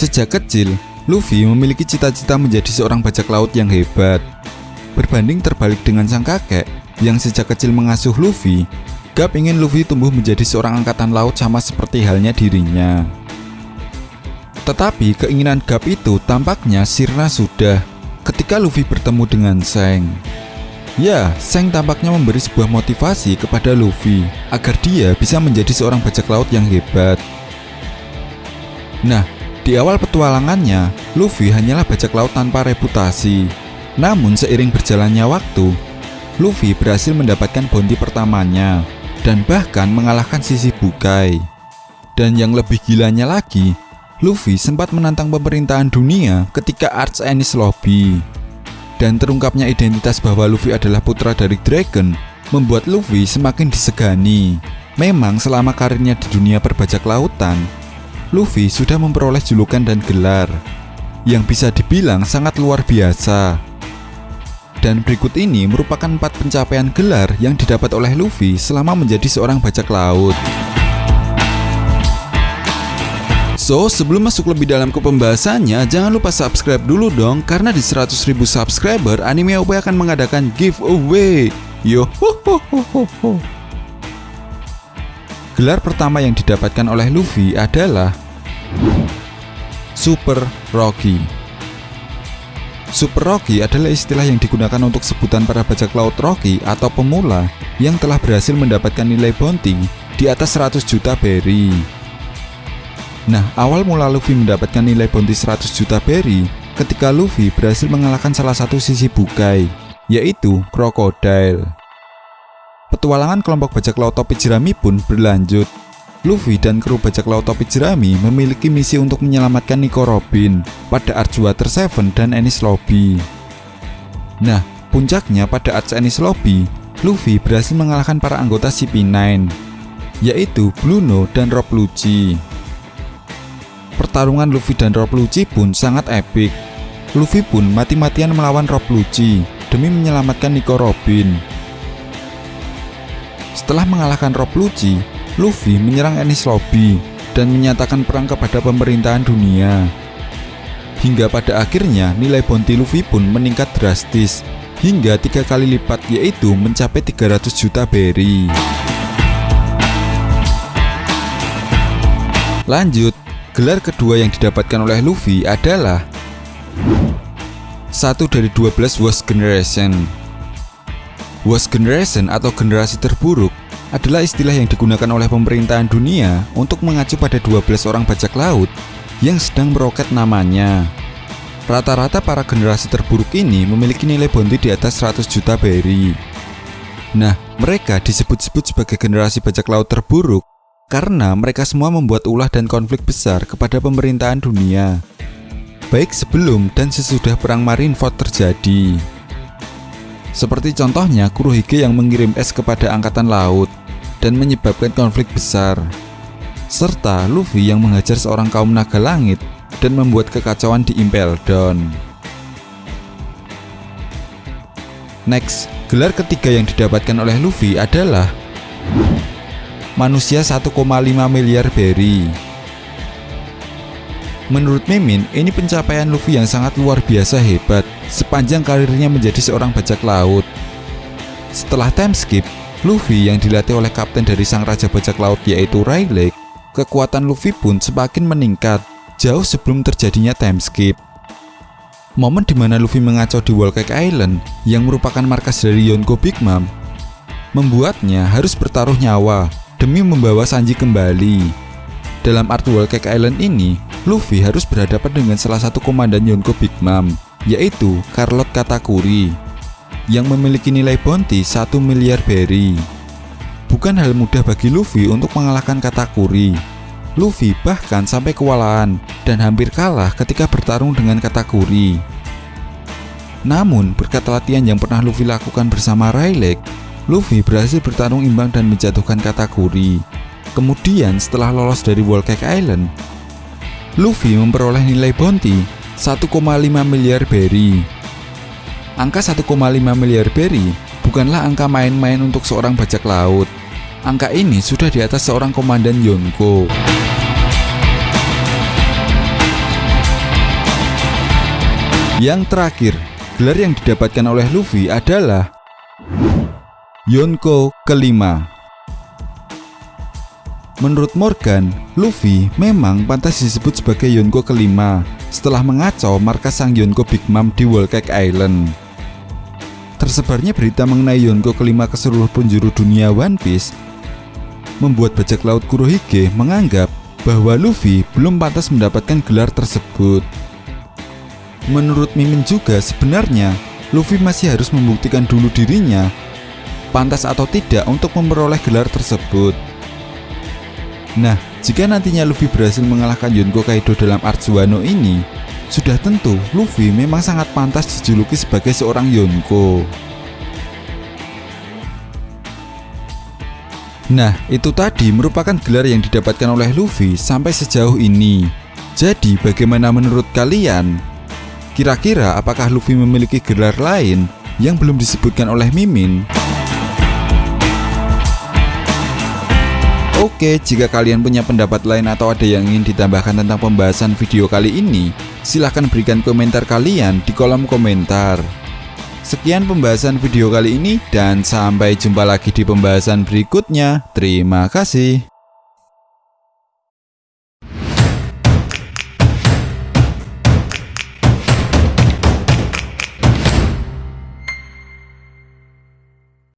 Sejak kecil, Luffy memiliki cita-cita menjadi seorang bajak laut yang hebat. Berbanding terbalik dengan sang kakek yang sejak kecil mengasuh Luffy, Garp ingin Luffy tumbuh menjadi seorang angkatan laut sama seperti halnya dirinya. Tetapi keinginan Garp itu tampaknya sirna sudah ketika Luffy bertemu dengan Shanks. Ya, Shanks tampaknya memberi sebuah motivasi kepada Luffy agar dia bisa menjadi seorang bajak laut yang hebat. Nah, di awal petualangannya, Luffy hanyalah bajak laut tanpa reputasi. Namun seiring berjalannya waktu, Luffy berhasil mendapatkan bounty pertamanya dan bahkan mengalahkan Shichibukai. Dan yang lebih gilanya lagi, Luffy sempat menantang pemerintahan dunia ketika Arch Enies Lobby. Dan terungkapnya identitas bahwa Luffy adalah putra dari Dragon membuat Luffy semakin disegani. Memang selama karirnya di dunia perbajak lautan, Luffy sudah memperoleh julukan dan gelar yang bisa dibilang sangat luar biasa. Dan berikut ini merupakan 4 pencapaian gelar yang didapat oleh Luffy selama menjadi seorang bajak laut. So, sebelum masuk lebih dalam ke pembahasannya, jangan lupa subscribe dulu dong, karena di 100.000 subscriber, Anime AOP akan mengadakan giveaway. Yo ho ho ho ho ho. Gelar pertama yang didapatkan oleh Luffy adalah Super Rocky. Super Rocky adalah istilah yang digunakan untuk sebutan para bajak laut Rocky atau pemula yang telah berhasil mendapatkan nilai bounty di atas 100 juta berry. Nah, awal mula Luffy mendapatkan nilai bounty 100 juta berry ketika Luffy berhasil mengalahkan salah satu Shichibukai, yaitu Crocodile. Petualangan kelompok bajak laut topi jerami pun berlanjut. Luffy dan kru bajak laut topi jerami memiliki misi untuk menyelamatkan Nico Robin pada Archwater 7 dan Enies Lobby. Nah, puncaknya pada Arch Enies Lobby, Luffy berhasil mengalahkan para anggota CP9, yaitu Blueno dan Rob Lucci. Pertarungan Luffy dan Rob Lucci pun sangat epik. Luffy pun mati-matian melawan Rob Lucci demi menyelamatkan Nico Robin. Setelah mengalahkan Rob Lucci, Luffy menyerang Enies Lobby dan menyatakan perang kepada pemerintahan dunia. Hingga pada akhirnya nilai bounty Luffy pun meningkat drastis hingga 3 kali lipat, yaitu mencapai 300 juta berry. Lanjut, gelar kedua yang didapatkan oleh Luffy adalah 1 dari 12 Worst Generation. Worst Generation atau generasi terburuk adalah istilah yang digunakan oleh pemerintahan dunia untuk mengacu pada 12 orang bajak laut yang sedang meroket namanya. Rata-rata para generasi terburuk ini memiliki nilai bounty di atas 100 juta berry. Nah, mereka disebut-sebut sebagai generasi bajak laut terburuk karena mereka semua membuat ulah dan konflik besar kepada pemerintahan dunia, baik sebelum dan sesudah perang Marineford terjadi. Seperti contohnya Kurohige yang mengirim es kepada angkatan laut dan menyebabkan konflik besar, serta Luffy yang menghajar seorang kaum naga langit dan membuat kekacauan di Impel Down. Next, gelar ketiga yang didapatkan oleh Luffy adalah Manusia 1,5 miliar berry. Menurut Mimin, ini pencapaian Luffy yang sangat luar biasa hebat sepanjang karirnya menjadi seorang bajak laut. Setelah time skip, Luffy yang dilatih oleh kapten dari sang raja bajak laut yaitu Rayleigh, kekuatan Luffy pun semakin meningkat jauh sebelum terjadinya time skip. Momen dimana Luffy mengacau di Whole Cake Island yang merupakan markas dari Yonko Big Mom membuatnya harus bertaruh nyawa demi membawa Sanji kembali. Dalam art Whole Cake Island ini, Luffy harus berhadapan dengan salah satu komandan Yonko Big Mom, yaitu Carlotte Katakuri, yang memiliki nilai bounty 1 miliar berry. Bukan hal mudah bagi Luffy untuk mengalahkan Katakuri. Luffy bahkan sampai kewalahan dan hampir kalah ketika bertarung dengan Katakuri. Namun, berkat latihan yang pernah Luffy lakukan bersama Rayleigh, Luffy berhasil bertarung imbang dan menjatuhkan Katakuri. Kemudian setelah lolos dari Whole Cake Island, Luffy memperoleh nilai bounty 1,5 miliar berry. Angka 1,5 miliar berry bukanlah angka main-main untuk seorang bajak laut. Angka ini sudah di atas seorang komandan Yonko. Yang terakhir, gelar yang didapatkan oleh Luffy adalah Yonko kelima. Menurut Morgan, Luffy memang pantas disebut sebagai Yonko kelima setelah mengacau markas sang Yonko Big Mom di Whole Cake Island. Tersebarnya berita mengenai Yonko kelima ke seluruh penjuru dunia One Piece membuat bajak laut Kurohige menganggap bahwa Luffy belum pantas mendapatkan gelar tersebut. Menurut Mimin juga, sebenarnya Luffy masih harus membuktikan dulu dirinya pantas atau tidak untuk memperoleh gelar tersebut. Nah, jika nantinya Luffy berhasil mengalahkan Yonko Kaido dalam Arc Wano ini, sudah tentu Luffy memang sangat pantas dijuluki sebagai seorang Yonko. Nah, itu tadi merupakan gelar yang didapatkan oleh Luffy sampai sejauh ini. Jadi, bagaimana menurut kalian? Kira-kira apakah Luffy memiliki gelar lain yang belum disebutkan oleh Mimin? Oke, jika kalian punya pendapat lain atau ada yang ingin ditambahkan tentang pembahasan video kali ini, silahkan berikan komentar kalian di kolom komentar. Sekian pembahasan video kali ini dan sampai jumpa lagi di pembahasan berikutnya. Terima kasih.